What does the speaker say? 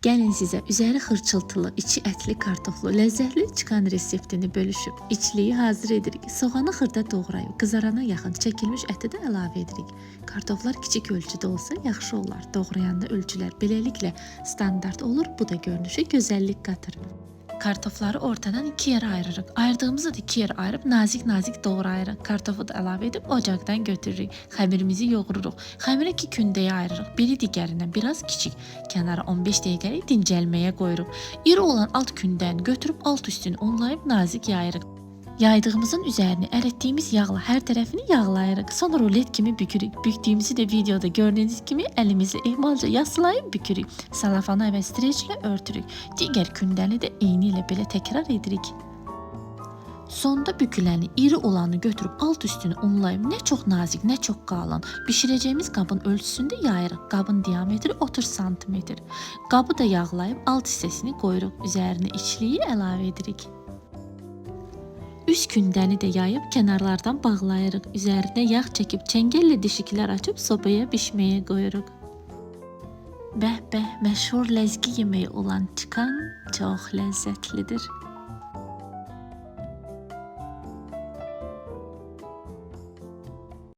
Gəlin sizə üzəri xırçıltılı, içi ətli kartoflu, ləzzətli çıkan reseptini bölüşüb, içliyi hazır edirik. Soğanı xırda doğrayıb, qızarana yaxın çəkilmiş əti də əlavə edirik. Kartoflar kiçik ölçüdə olsa yaxşı olar. Doğrayanda ölçülər beləliklə standart olur, bu da görünüşə gözəllik qatır. Kartofları ortadan iki yere ayırırıq. Ayırdığımızı da iki yere ayırıp nazik doğrayırıq. Kartofu da əlavə edib ocaqdan götürürük. Xəmirimizi yoğururuq. Xəmiri iki kündəyə ayırırıq. Biri digərindən biraz kiçik. Kənara 15 dəqiqəlik dincəlməyə qoyuruq. İri olan alt kündəni götürüb alt üstünü unlayıb nazik yayırıq. Yaydığımızın üzərini əritdiyimiz yağla hər tərəfini yağlayırıq. Sonra rulet kimi bükürük. Bükdüyümüzü de videoda gördüğünüz kimi əlimizlə ehmalca yaslayıb bükürük. Salafanı və streçlə örtürük. Digər kündəni də eyni ilə belə təkrar edirik. Sonda büküləni, iri olanı götürüb alt üstünü unlayıb nə çox nazik, nə çox qalın. Bişirəcəyimiz qabın ölçüsündə yayırıq. Qabın diametri 30 cm. Qabı da yağlayıb alt hissəsini qoyuruq. Üzərinə içliyi əlavə edirik. Üst kündəni də yayıb kənarlardan bağlayırıq. Üzərinə yağ çəkib çəngəllə deşiklər açıb sobaya bişməyə qoyuruq. Bəh, məşhur ləzgi yeməyi olan çıkan çox ləzzətlidir.